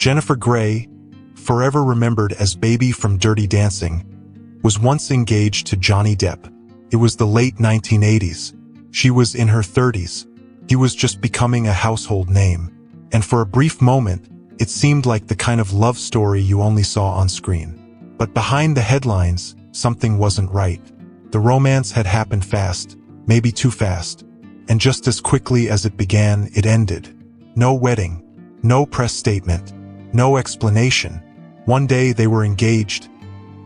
Jennifer Grey, forever remembered as Baby from Dirty Dancing, was once engaged to Johnny Depp. It was the late 1980s. She was in her 30s. He was just becoming a household name. And for a brief moment, it seemed like the kind of love story you only saw on screen. But behind the headlines, something wasn't right. The romance had happened fast, maybe too fast. And just as quickly as it began, it ended. No wedding, no press statement, no explanation. One day they were engaged,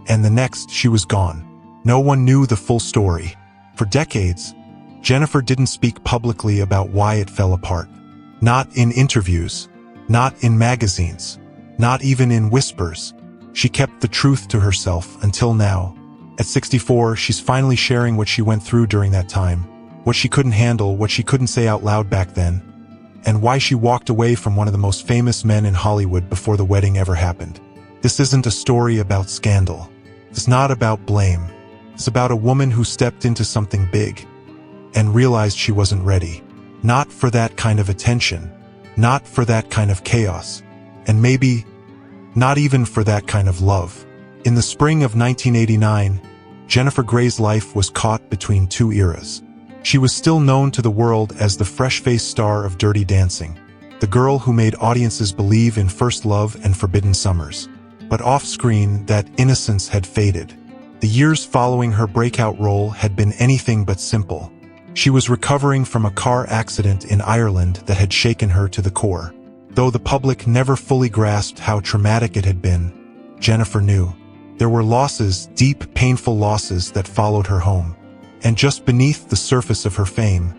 and the next she was gone. No one knew the full story. For decades, Jennifer didn't speak publicly about why it fell apart. Not in interviews, not in magazines, not even in whispers. She kept the truth to herself until now. At 64, she's finally sharing what she went through during that time, what she couldn't handle, what she couldn't say out loud back then, and why she walked away from one of the most famous men in Hollywood before the wedding ever happened. This isn't a story about scandal. It's not about blame. It's about a woman who stepped into something big and realized she wasn't ready. Not for that kind of attention, not for that kind of chaos, and maybe not even for that kind of love. In the spring of 1989, Jennifer Grey's life was caught between two eras. She was still known to the world as the fresh-faced star of Dirty Dancing, the girl who made audiences believe in first love and forbidden summers. But off-screen, that innocence had faded. The years following her breakout role had been anything but simple. She was recovering from a car accident in Ireland that had shaken her to the core. Though the public never fully grasped how traumatic it had been, Jennifer knew. There were losses, deep, painful losses that followed her home. And just beneath the surface of her fame,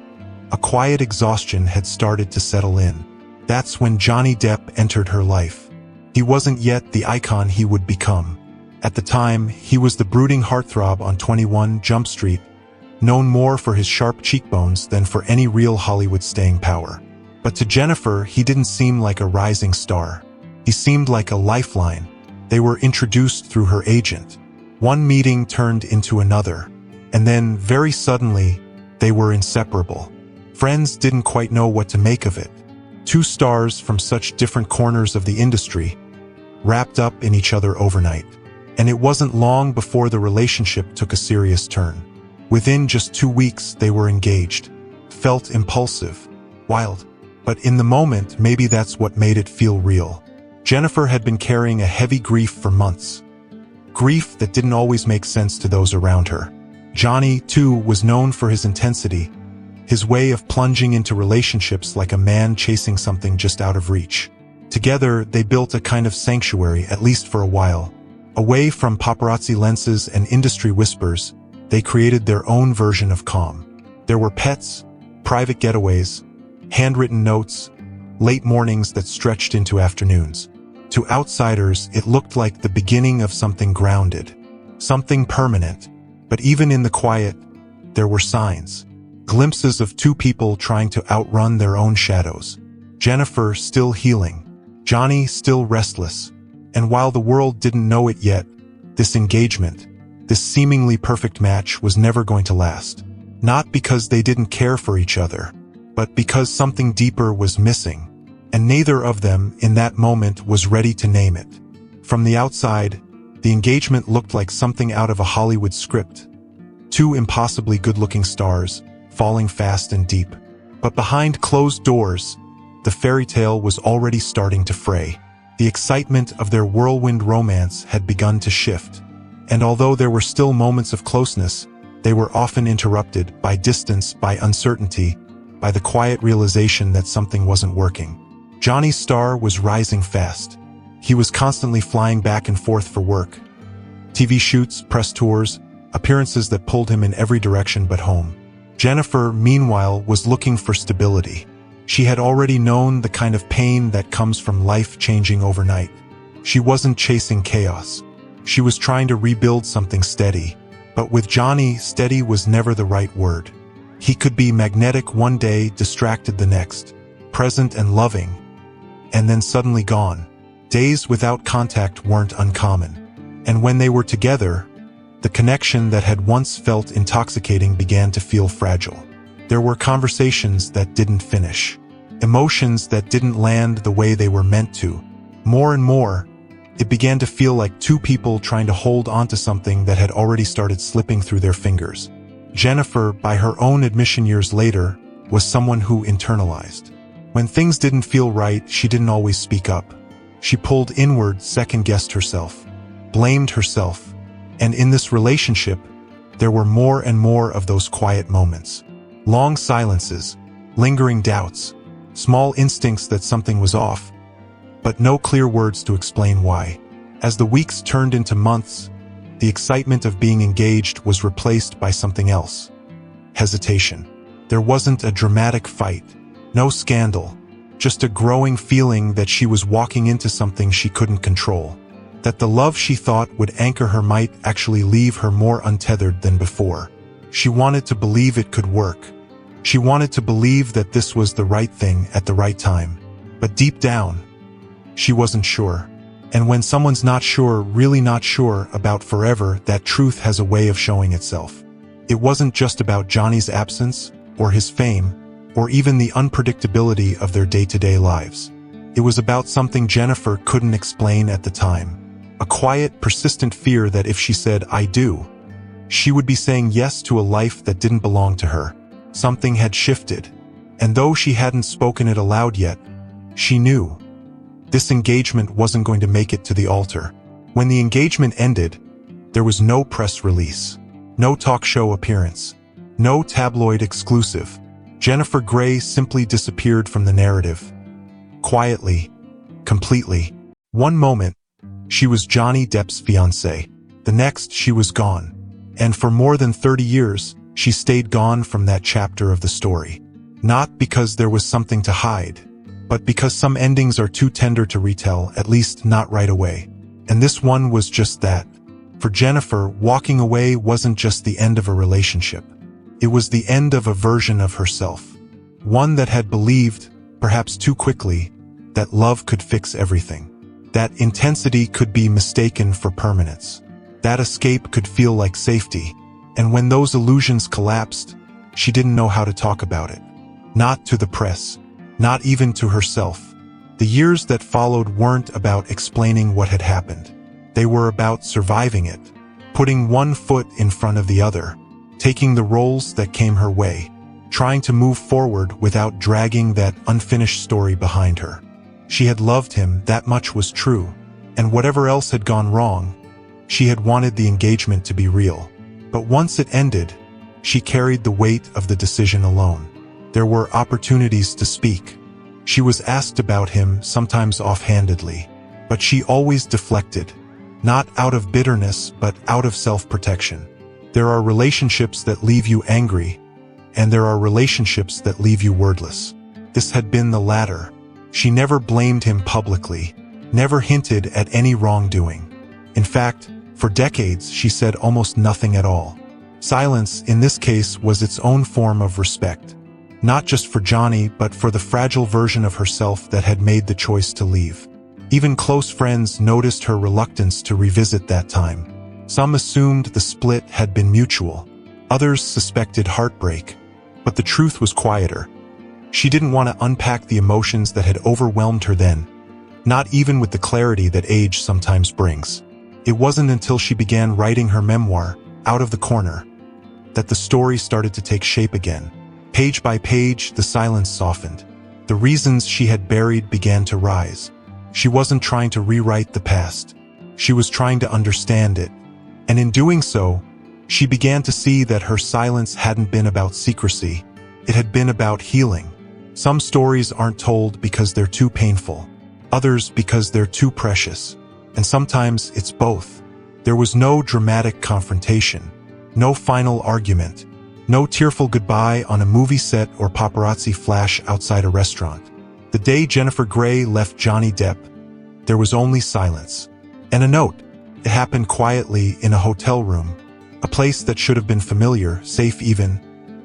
a quiet exhaustion had started to settle in. That's when Johnny Depp entered her life. He wasn't yet the icon he would become. At the time, he was the brooding heartthrob on 21 Jump Street, known more for his sharp cheekbones than for any real Hollywood staying power. But to Jennifer, he didn't seem like a rising star. He seemed like a lifeline. They were introduced through her agent. One meeting turned into another. And then, very suddenly, they were inseparable. Friends didn't quite know what to make of it. Two stars from such different corners of the industry, wrapped up in each other overnight. And it wasn't long before the relationship took a serious turn. Within just 2 weeks, they were engaged. Felt impulsive, wild. But in the moment, maybe that's what made it feel real. Jennifer had been carrying a heavy grief for months. Grief that didn't always make sense to those around her. Johnny, too, was known for his intensity, his way of plunging into relationships like a man chasing something just out of reach. Together, they built a kind of sanctuary, at least for a while. Away from paparazzi lenses and industry whispers, they created their own version of calm. There were pets, private getaways, handwritten notes, late mornings that stretched into afternoons. To outsiders, it looked like the beginning of something grounded, something permanent. But even in the quiet, there were signs. Glimpses of two people trying to outrun their own shadows. Jennifer still healing. Johnny still restless. And while the world didn't know it yet, this engagement, this seemingly perfect match was never going to last. Not because they didn't care for each other, but because something deeper was missing. And neither of them, in that moment, was ready to name it. From the outside, the engagement looked like something out of a Hollywood script. Two impossibly good-looking stars, falling fast and deep. But behind closed doors, the fairy tale was already starting to fray. The excitement of their whirlwind romance had begun to shift. And although there were still moments of closeness, they were often interrupted by distance, by uncertainty, by the quiet realization that something wasn't working. Johnny's star was rising fast. He was constantly flying back and forth for work. TV shoots, press tours, appearances that pulled him in every direction but home. Jennifer, meanwhile, was looking for stability. She had already known the kind of pain that comes from life changing overnight. She wasn't chasing chaos. She was trying to rebuild something steady. But with Johnny, steady was never the right word. He could be magnetic one day, distracted the next, present and loving, and then suddenly gone. Days without contact weren't uncommon. And when they were together, the connection that had once felt intoxicating began to feel fragile. There were conversations that didn't finish, emotions that didn't land the way they were meant to, More and more, it began to feel like two people trying to hold onto something that had already started slipping through their fingers. Jennifer, by her own admission years later, was someone who internalized. When things didn't feel right, she didn't always speak up. She pulled inward, second-guessed herself, blamed herself, and in this relationship, there were more and more of those quiet moments. Long silences, lingering doubts, small instincts that something was off, but no clear words to explain why. As the weeks turned into months, the excitement of being engaged was replaced by something else. Hesitation. There wasn't a dramatic fight, no scandal, just a growing feeling that she was walking into something she couldn't control. That the love she thought would anchor her might actually leave her more untethered than before. She wanted to believe it could work. She wanted to believe that this was the right thing at the right time. But deep down, she wasn't sure. And when someone's not sure, really not sure about forever, that truth has a way of showing itself. It wasn't just about Johnny's absence, or his fame, or even the unpredictability of their day-to-day lives. It was about something Jennifer couldn't explain at the time. A quiet, persistent fear that if she said, "I do," she would be saying yes to a life that didn't belong to her. Something had shifted, and though she hadn't spoken it aloud yet, she knew. This engagement wasn't going to make it to the altar. When the engagement ended, there was no press release, no talk show appearance, no tabloid exclusive. Jennifer Grey simply disappeared from the narrative. Quietly, completely. One moment, she was Johnny Depp's fiancée. The next, she was gone. And for more than 30 years, she stayed gone from that chapter of the story. Not because there was something to hide, but because some endings are too tender to retell, at least not right away. And this one was just that. For Jennifer, walking away wasn't just the end of a relationship. It was the end of a version of herself. One that had believed, perhaps too quickly, that love could fix everything. That intensity could be mistaken for permanence. That escape could feel like safety. And when those illusions collapsed, she didn't know how to talk about it. Not to the press. Not even to herself. The years that followed weren't about explaining what had happened. They were about surviving it. Putting one foot in front of the other. Taking the roles that came her way. Trying to move forward without dragging that unfinished story behind her. She had loved him, that much was true. And whatever else had gone wrong, she had wanted the engagement to be real. But once it ended, she carried the weight of the decision alone. There were opportunities to speak. She was asked about him, sometimes offhandedly. But she always deflected. Not out of bitterness, but out of self-protection. There are relationships that leave you angry, and there are relationships that leave you wordless. This had been the latter. She never blamed him publicly, never hinted at any wrongdoing. In fact, for decades, she said almost nothing at all. Silence, in this case, was its own form of respect. Not just for Johnny, but for the fragile version of herself that had made the choice to leave. Even close friends noticed her reluctance to revisit that time. Some assumed the split had been mutual. Others suspected heartbreak. But the truth was quieter. She didn't want to unpack the emotions that had overwhelmed her then, not even with the clarity that age sometimes brings. It wasn't until she began writing her memoir, Out of the Corner, that the story started to take shape again. Page by page, the silence softened. The reasons she had buried began to rise. She wasn't trying to rewrite the past. She was trying to understand it. And in doing so, she began to see that her silence hadn't been about secrecy. It had been about healing. Some stories aren't told because they're too painful. Others because they're too precious. And sometimes it's both. There was no dramatic confrontation. No final argument. No tearful goodbye on a movie set or paparazzi flash outside a restaurant. The day Jennifer Grey left Johnny Depp, there was only silence. And a note. It happened quietly in a hotel room. A place that should have been familiar, safe even,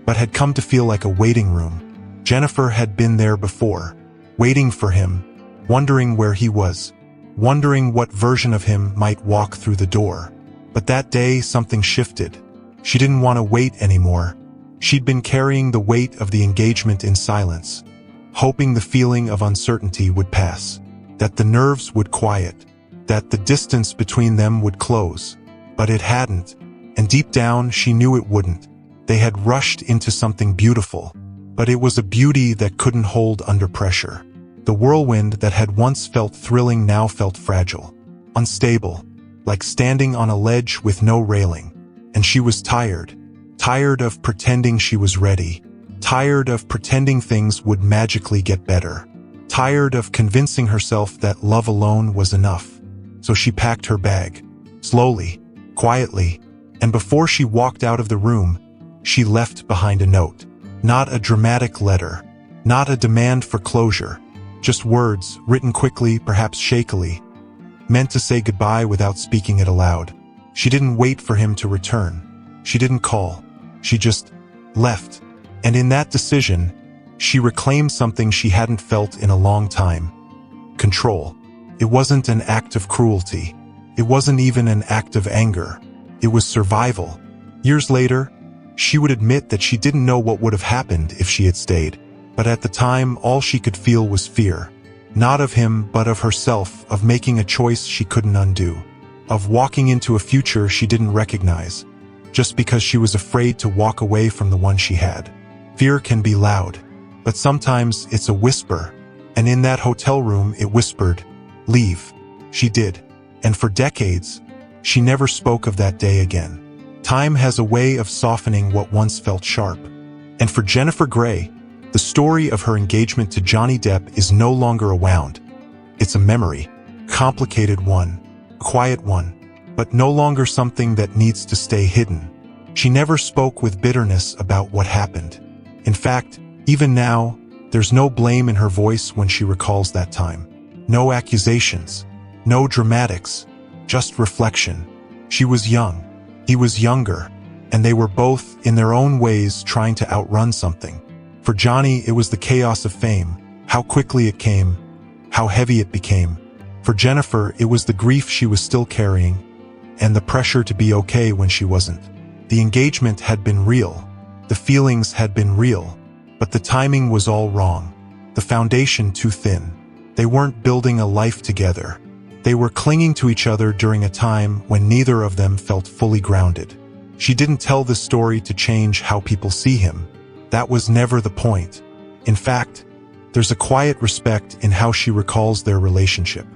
but had come to feel like a waiting room. Jennifer had been there before, waiting for him, wondering where he was, wondering what version of him might walk through the door. But that day, something shifted. She didn't want to wait anymore. She'd been carrying the weight of the engagement in silence, hoping the feeling of uncertainty would pass. that the nerves would quiet, that the distance between them would close. But it hadn't, and deep down she knew it wouldn't. They had rushed into something beautiful, but it was a beauty that couldn't hold under pressure. The whirlwind that had once felt thrilling now felt fragile, unstable, like standing on a ledge with no railing. And she was tired of pretending she was ready, tired of pretending things would magically get better, tired of convincing herself that love alone was enough. So she packed her bag, slowly, quietly, and before she walked out of the room, she left behind a note. Not a dramatic letter, not a demand for closure, just words, written quickly, perhaps shakily, meant to say goodbye without speaking it aloud. She didn't wait for him to return. She didn't call. She just left. And in that decision, she reclaimed something she hadn't felt in a long time. Control. It wasn't an act of cruelty. It wasn't even an act of anger. It was survival. Years later, she would admit that she didn't know what would have happened if she had stayed. But at the time, all she could feel was fear. Not of him, but of herself, of making a choice she couldn't undo, of walking into a future she didn't recognize, just because she was afraid to walk away from the one she had. Fear can be loud, but sometimes it's a whisper, and in that hotel room it whispered, "Leave." She did, and for decades, she never spoke of that day again. Time has a way of softening what once felt sharp. And for Jennifer Grey, the story of her engagement to Johnny Depp is no longer a wound. It's a memory, complicated one, quiet one, but no longer something that needs to stay hidden. She never spoke with bitterness about what happened. In fact, even now, there's no blame in her voice when she recalls that time. No accusations, no dramatics, just reflection. She was young, he was younger, and they were both, in their own ways, trying to outrun something. For Johnny, it was the chaos of fame, how quickly it came, how heavy it became. For Jennifer, it was the grief she was still carrying, and the pressure to be okay when she wasn't. The engagement had been real, the feelings had been real, but the timing was all wrong, the foundation too thin. They weren't building a life together. They were clinging to each other during a time when neither of them felt fully grounded. She didn't tell this story to change how people see him. That was never the point. In fact, there's a quiet respect in how she recalls their relationship.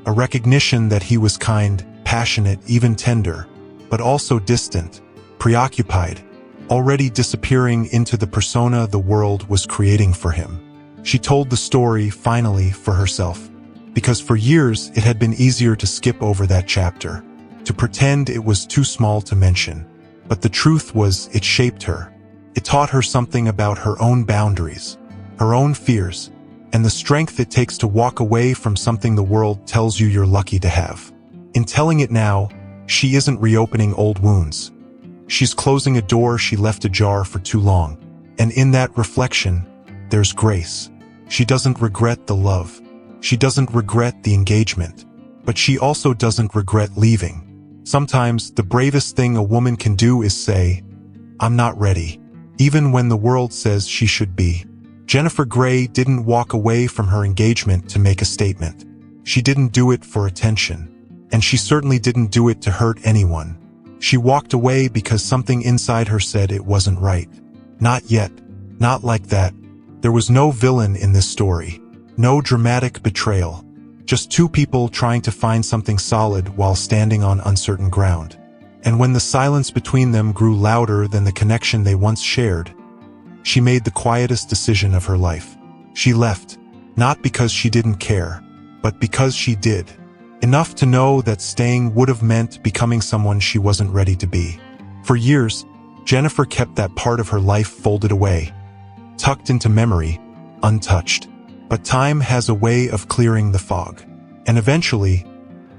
A recognition that he was kind, passionate, even tender, but also distant, preoccupied, already disappearing into the persona the world was creating for him. She told the story, finally, for herself, because for years it had been easier to skip over that chapter, to pretend it was too small to mention. But the truth was, it shaped her. It taught her something about her own boundaries, her own fears, and the strength it takes to walk away from something the world tells you you're lucky to have. In telling it now, she isn't reopening old wounds. She's closing a door she left ajar for too long. And in that reflection, there's grace. She doesn't regret the love. She doesn't regret the engagement. But she also doesn't regret leaving. Sometimes the bravest thing a woman can do is say, "I'm not ready," even when the world says she should be. Jennifer Grey didn't walk away from her engagement to make a statement. She didn't do it for attention. And she certainly didn't do it to hurt anyone. She walked away because something inside her said it wasn't right. Not yet. Not like that. There was no villain in this story. No dramatic betrayal. Just two people trying to find something solid while standing on uncertain ground. And when the silence between them grew louder than the connection they once shared, she made the quietest decision of her life. She left, not because she didn't care, but because she did. Enough to know that staying would have meant becoming someone she wasn't ready to be. For years, Jennifer kept that part of her life folded away, tucked into memory, untouched. But time has a way of clearing the fog. And eventually,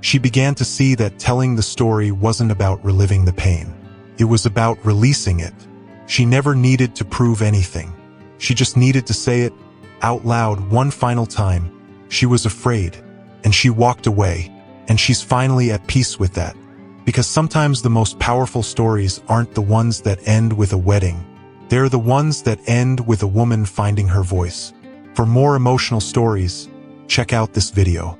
she began to see that telling the story wasn't about reliving the pain. It was about releasing it. She never needed to prove anything. She just needed to say it out loud one final time. She was afraid, and she walked away, and she's finally at peace with that. Because sometimes the most powerful stories aren't the ones that end with a wedding. They're the ones that end with a woman finding her voice. For more emotional stories, check out this video.